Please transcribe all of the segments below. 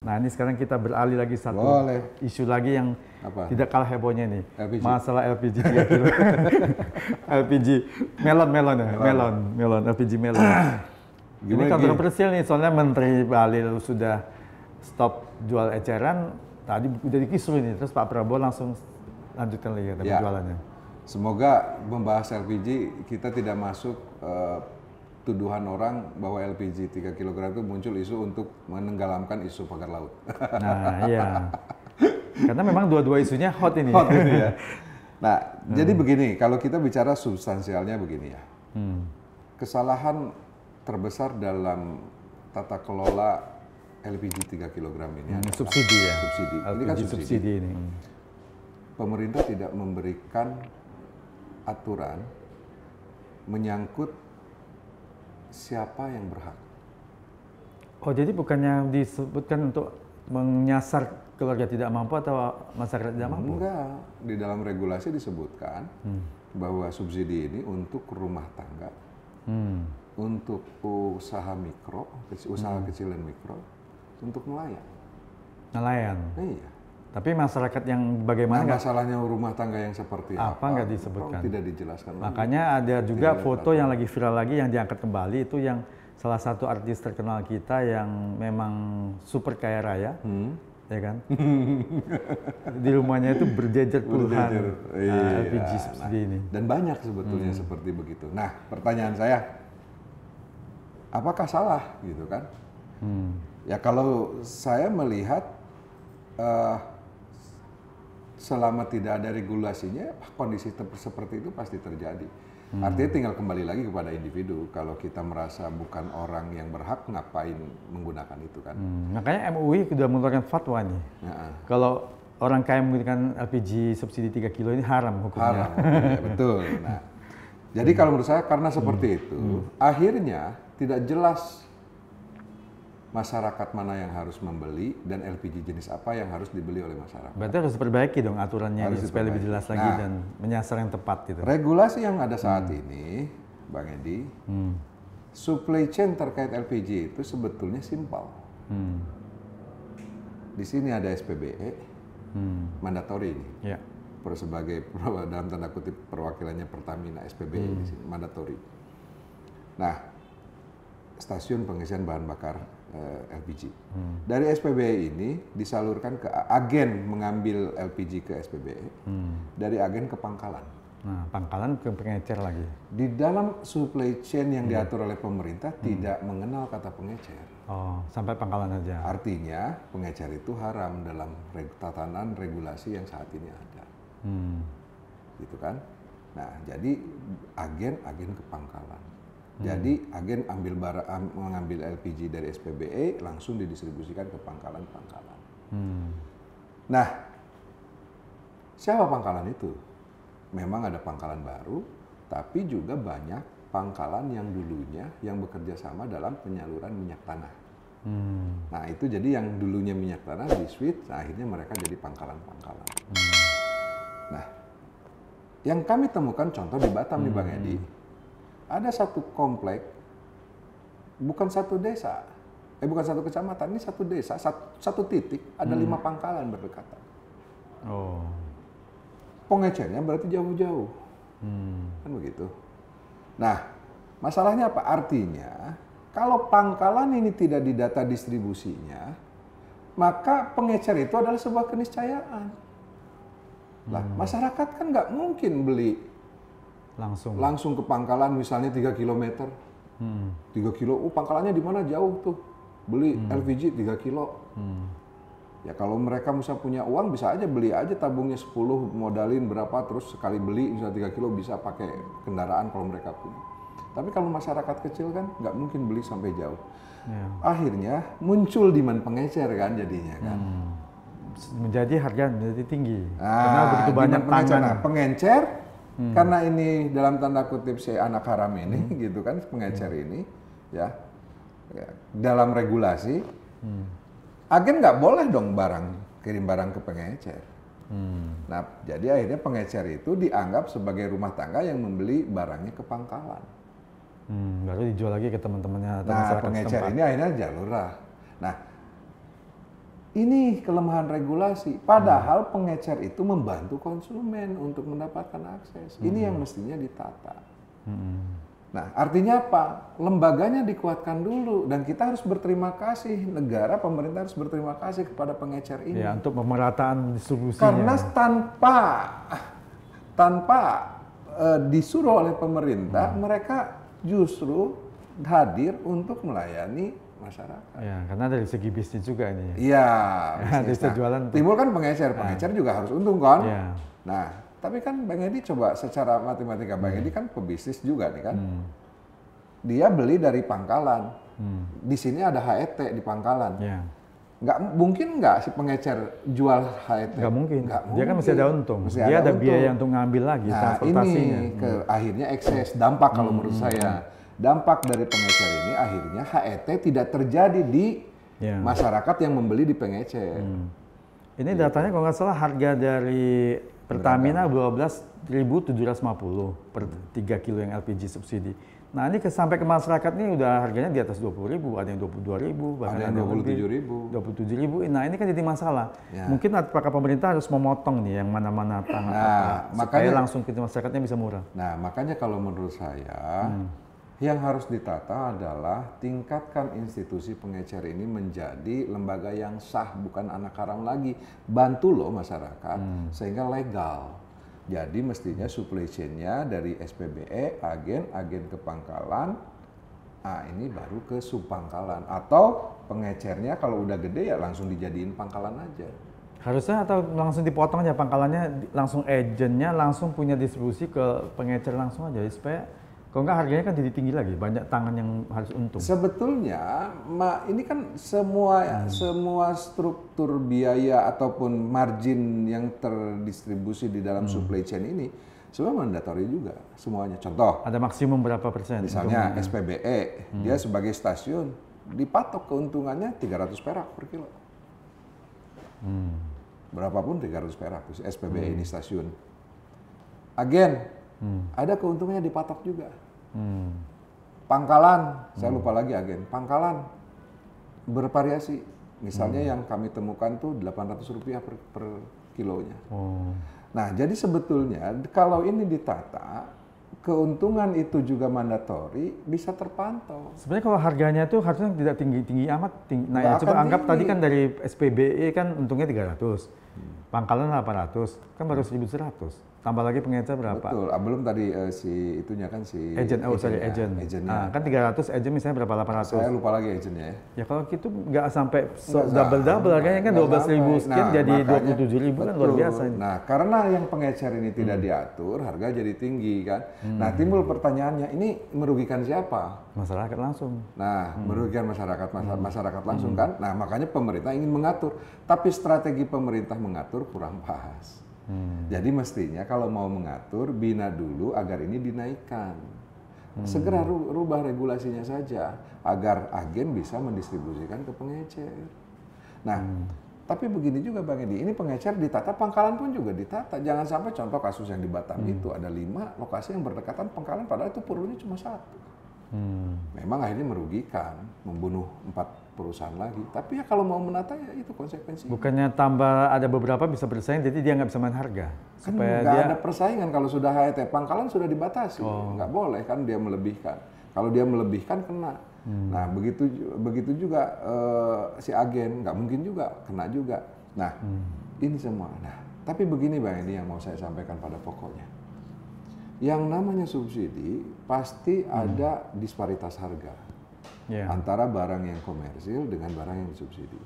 Nah ini sekarang kita beralih lagi satu isu lagi yang tidak kalah hebohnya nih. LPG. Masalah LPG 3 kilo. LPG melon LPG melon. Ini kontroversial nih, soalnya Menteri Bahlil sudah stop jual eceran, tadi udah dikisru nih, terus Pak Prabowo langsung lanjutkan lagi penjualannya. Semoga membahas LPG kita tidak masuk tuduhan orang bahwa LPG 3 kg itu muncul isu untuk menenggelamkan isu pagar laut. Nah iya, karena memang dua-dua isunya hot ini. Hot ini ya. Nah, jadi begini, kalau kita bicara substansialnya begini ya. Kesalahan terbesar dalam tata kelola LPG 3 kg ini adalah subsidi ya. Subsidi. LPG ini kan subsidi ini. Pemerintah tidak memberikan aturan menyangkut siapa yang berhak. Oh, jadi bukannya disebutkan untuk menyasar keluarga tidak mampu atau masyarakat tidak mampu? Enggak, di dalam regulasi disebutkan bahwa subsidi ini untuk rumah tangga, untuk usaha mikro, usaha kecil dan mikro, untuk nelayan. Nelayan? Iya. Tapi masyarakat yang bagaimana? Masalahnya rumah tangga yang seperti apa? Nggak disebutkan? Tidak dijelaskan. Makanya ada juga foto yang lagi viral lagi yang diangkat kembali, itu yang salah satu artis terkenal kita yang memang super kaya raya, ya kan? Di rumahnya itu berjejer puluhan LPG subsidi ini. Dan banyak sebetulnya seperti begitu. Nah, pertanyaan saya, apakah salah gitu kan? Ya kalau saya melihat selama tidak ada regulasinya, kondisi seperti itu pasti terjadi. Artinya tinggal kembali lagi kepada individu. Kalau kita merasa bukan orang yang berhak, ngapain menggunakan itu kan? Makanya MUI sudah mengeluarkan fatwa nih. Kalau orang kaya menggunakan LPG subsidi 3 kilo ini haram hukumnya. Haram, ya, betul. Nah, jadi kalau menurut saya karena seperti itu, akhirnya tidak jelas masyarakat mana yang harus membeli dan LPG jenis apa yang harus dibeli oleh masyarakat. Berarti harus diperbaiki dong aturannya supaya lebih jelas lagi dan menyasar yang tepat gitu. Regulasi yang ada saat ini, Bang Edi, supply chain terkait LPG itu sebetulnya simpel. Di sini ada SPBE, mandatori ini. Ya. Sebagai dalam tanda kutip perwakilannya Pertamina, SPBE di sini, mandatori. Nah, stasiun pengisian bahan bakar LPG. Dari SPBE ini disalurkan ke agen mengambil LPG ke SPBE, dari agen ke pangkalan. Nah, pangkalan ke pengecer lagi. Di dalam supply chain yang diatur oleh pemerintah tidak mengenal kata pengecer. Oh, sampai pangkalan aja. Artinya pengecer itu haram dalam tatanan regulasi yang saat ini ada. Gitu kan? Nah, jadi agen ke pangkalan. Jadi agen mengambil LPG dari SPBE langsung didistribusikan ke pangkalan-pangkalan. Nah, siapa pangkalan itu? Memang ada pangkalan baru, tapi juga banyak pangkalan yang dulunya yang bekerja sama dalam penyaluran minyak tanah. Nah, itu jadi yang dulunya minyak tanah di switch, nah akhirnya mereka jadi pangkalan-pangkalan. Nah, yang kami temukan contoh di Batam nih Bang Edi. Ada satu komplek, bukan satu desa, bukan satu kecamatan, ini satu desa, satu titik, ada 5 pangkalan berdekatan. Oh. Pengecernya berarti jauh-jauh, kan begitu. Nah, masalahnya apa? Artinya, kalau pangkalan ini tidak didata distribusinya, maka pengecer itu adalah sebuah keniscayaan. Lah, masyarakat kan nggak mungkin beli langsung ke pangkalan misalnya 3 km. 3 kilo, pangkalannya di mana jauh tuh. Beli LPG 3 kilo. Ya kalau mereka misalnya punya uang bisa aja beli aja tabungnya 10, modalin berapa, terus sekali beli misalnya 3 kilo bisa pakai kendaraan kalau mereka punya. Tapi kalau masyarakat kecil kan nggak mungkin beli sampai jauh. Akhirnya muncul demand pengecer kan jadinya kan. Menjadi harga menjadi tinggi. Karena begitu banyak tangan. Pengecer, karena ini dalam tanda kutip si anak haram ini, gitu kan, pengecer ini, ya, dalam regulasi, agen nggak boleh dong kirim barang ke pengecer. Nah, jadi akhirnya pengecer itu dianggap sebagai rumah tangga yang membeli barangnya ke pangkalan. Baru dijual lagi ke teman-temannya atau nah, masyarakat pengecer setempat. ini akhirnya jalur lah. Nah, Ini kelemahan regulasi. Padahal pengecer itu membantu konsumen untuk mendapatkan akses. Ini yang mestinya ditata. Nah, artinya apa? Lembaganya dikuatkan dulu dan kita harus berterima kasih, negara, pemerintah harus berterima kasih kepada pengecer ini. Ya, untuk pemerataan distribusinya. Karena tanpa disuruh oleh pemerintah, mereka justru hadir untuk melayani masyarakat. Ya, karena dari segi bisnis juga ini. Iya. Bisnis jualan. Timbul kan pengecer juga harus untung kan. Ya. Nah, tapi kan Bang Edi coba secara matematika, Bang Edi kan pebisnis juga nih kan. Dia beli dari pangkalan. Di sini ada HET di pangkalan. Ya. Mungkin nggak si pengecer jual HET? Nggak mungkin. Nggak Dia kan mesti ada untung. Dia ada biaya untuk ngambil lagi transportasinya. Ini akhirnya ekses dampak kalau menurut saya. Dampak dari pengecer ini akhirnya HET tidak terjadi di masyarakat yang membeli di pengecer. Ini datanya kalau nggak salah harga dari Pertamina 12.750 per 3 kilo yang LPG subsidi. Nah ini sampai ke masyarakat ini udah harganya di atas 20.000, ada yang 22.000, bahkan ada yang 27.000. Nah ini kan jadi masalah. Mungkin apakah pemerintah harus memotong nih yang mana-mana tanah supaya langsung ke masyarakatnya bisa murah. Nah makanya kalau menurut saya yang harus ditata adalah tingkatkan institusi pengecer ini menjadi lembaga yang sah, bukan anak haram lagi. Bantu loh masyarakat sehingga legal. Jadi mestinya supply chain-nya dari SPBE, agen ke pangkalan, ini baru ke subpangkalan. Atau pengecernya kalau udah gede ya langsung dijadiin pangkalan aja. Harusnya atau langsung dipotong aja pangkalannya, langsung agennya langsung punya distribusi ke pengecer langsung aja supaya kalau nggak harganya kan jadi tinggi lagi, banyak tangan yang harus untung. Sebetulnya, ini kan semua struktur biaya ataupun margin yang terdistribusi di dalam supply chain ini semua mandatori juga semuanya. Contoh, ada maksimum berapa persen? Misalnya SPBE, dia sebagai stasiun dipatok keuntungannya 300 perak per kilo. Berapapun 300 perak SPBE ini stasiun. Agen, ada keuntungannya dipatok juga. Pangkalan, saya lupa lagi agen. Pangkalan bervariasi. Misalnya yang kami temukan tuh Rp800 per kilonya. Nah, jadi sebetulnya kalau ini ditata, keuntungan itu juga mandatori bisa terpantau. Sebenarnya kalau harganya itu harusnya tidak tinggi-tinggi amat. Nah, ya, coba anggap tadi kan dari SPBE kan untungnya 300. Pangkalan 800, kan baru 1.100. Tambah lagi pengecer berapa? Betul, belum tadi si itunya kan si agent. Nah, kan 300 agent misalnya berapa 800? Saya lupa lagi agentnya ya. Ya kalau gitu nggak sampai double harganya kan 12.000 sekian jadi 27.000 kan luar biasa ini. Nah, karena yang pengecer ini tidak diatur, harga jadi tinggi kan. Nah, timbul pertanyaannya, ini merugikan siapa? Masyarakat langsung. Nah, merugikan masyarakat langsung kan. Nah, makanya pemerintah ingin mengatur, tapi strategi pemerintah mengatur kurang pas. Jadi mestinya kalau mau mengatur, bina dulu agar ini dinaikkan. Segera rubah regulasinya saja, agar agen bisa mendistribusikan ke pengecer. Nah, tapi begini juga Bang Edi, ini pengecer ditata, pangkalan pun juga ditata. Jangan sampai contoh kasus yang di Batam itu, ada 5 lokasi yang berdekatan pangkalan, padahal itu perlunya cuma 1. Memang akhirnya merugikan, membunuh 4 perusahaan lagi. Tapi ya kalau mau menata ya itu konsekuensinya. Bukannya tambah ada beberapa bisa bersaing, jadi dia nggak bisa main harga. Kan nggak ada persaingan kalau sudah HET, pangkalan sudah dibatasi, nggak boleh kan dia melebihkan. Kalau dia melebihkan kena. Nah begitu juga si agen nggak mungkin juga kena juga. Nah ini semua. Nah tapi begini Bang, ini yang mau saya sampaikan pada pokoknya. Yang namanya subsidi pasti ada disparitas harga. Antara barang yang komersil dengan barang yang disubsidi.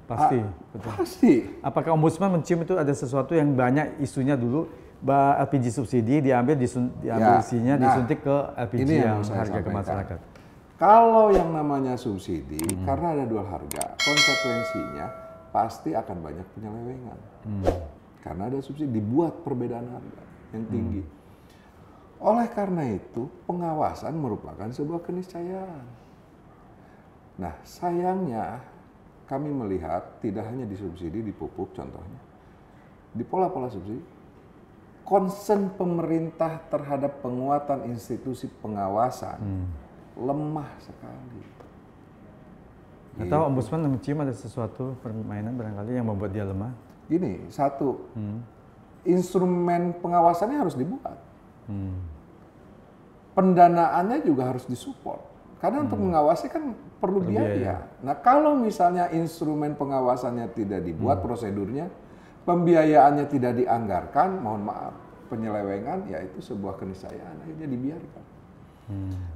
Pasti, betul. Pasti. Apakah Ombudsman mencium itu ada sesuatu yang banyak isunya dulu, LPG subsidi diambil isinya disuntik ke LPG yang harga ke masyarakat. Kalau yang namanya subsidi, karena ada dual harga, konsekuensinya pasti akan banyak penyelewengan. Karena ada subsidi, dibuat perbedaan harga yang tinggi. Oleh karena itu, pengawasan merupakan sebuah keniscayaan. Nah, sayangnya kami melihat tidak hanya di subsidi, di pupuk contohnya. Di pola-pola subsidi, concern pemerintah terhadap penguatan institusi pengawasan lemah sekali. Atau ombudsman mencium ada sesuatu permainan barangkali yang membuat dia lemah? Gini, satu, instrumen pengawasannya harus dibuat. Pendanaannya juga harus disupport. Karena untuk mengawasi kan perlu biaya. Nah, kalau misalnya instrumen pengawasannya tidak dibuat, prosedurnya, pembiayaannya tidak dianggarkan, mohon maaf, penyelewengan, ya itu sebuah keniscayaan, akhirnya dibiarkan.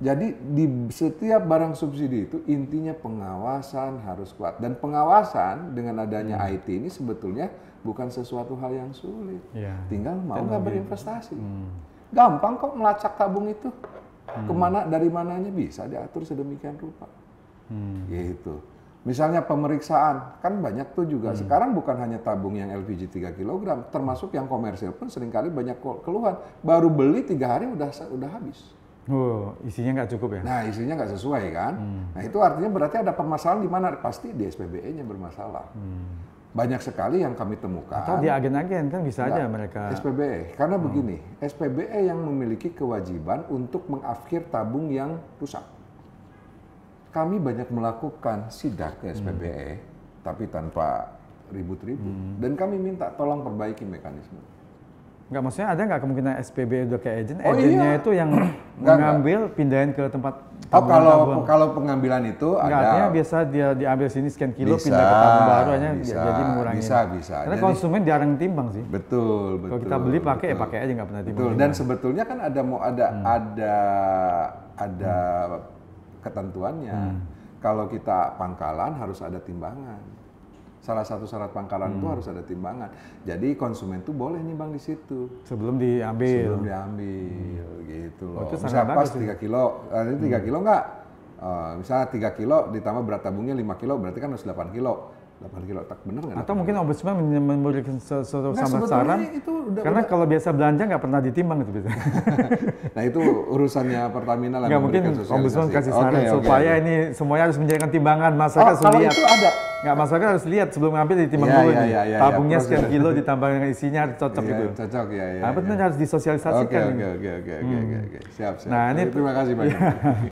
Jadi di setiap barang subsidi itu intinya pengawasan harus kuat. Dan pengawasan dengan adanya IT ini sebetulnya bukan sesuatu hal yang sulit. Tinggal mau nggak berinvestasi. Gampang kok melacak tabung itu. Kemana, dari mananya bisa diatur sedemikian rupa. Gitu. Misalnya pemeriksaan, kan banyak tuh juga. Sekarang bukan hanya tabung yang LPG 3 kg, termasuk yang komersil pun seringkali banyak keluhan. Baru beli 3 hari udah habis. Oh, isinya nggak cukup ya? Nah, isinya nggak sesuai kan? Nah, itu artinya berarti ada permasalahan di mana? Pasti di SPBE-nya bermasalah. Banyak sekali yang kami temukan. Atau di agen-agen kan bisa aja mereka. SPBE, karena begini, SPBE yang memiliki kewajiban untuk mengakhir tabung yang rusak. Kami banyak melakukan sidak ke SPBE, tapi tanpa ribut-ribut. Dan kami minta tolong perbaiki mekanisme. Nggak, maksudnya ada nggak kemungkinan SPBE udah kayak agen? Agennya itu yang mengambil, pindahin ke tempat tabung. Kalau pengambilan itu ada. Artinya biasa dia diambil sini sekian kilo, pindah ke tabung baru aja, jadi mengurangi. Bisa. Karena jadi, konsumen jarang timbang sih. Betul. Kalau kita beli pakai ya pakai aja, nggak pernah timbang. Betul. Dan sebetulnya kan ada ketentuannya. Kalau kita pangkalan harus ada timbangan. Salah satu syarat pangkalan itu harus ada timbangan. Jadi konsumen tuh boleh nimbang di situ. Sebelum diambil. Gitu loh. Misal pas 3 kilo, ini 3 kilo nggak? Misalnya 3 kilo ditambah berat tabungnya 5 kilo, berarti kan harus 8 kilo. 8 kilo, tak bener nggak? Atau mungkin ombudsman memberikan sesuatu saran, karena kalau biasa belanja nggak pernah ditimbang itu biasanya. Nah itu urusannya Pertamina lah. Nggak mungkin ombudsman kasih saran supaya ini semuanya harus menjadikan timbangan, masyarakat harus lihat. Kalau itu ada. Nggak, masyarakat harus lihat sebelum ngambil ditimbang dulu nih. Tabungnya sekian kilo ditambah dengan isinya cocok gitu. Cocok ya. Nah, benar harus disosialisasikan. Oke. Siap. Nah, ini terima kasih banyak.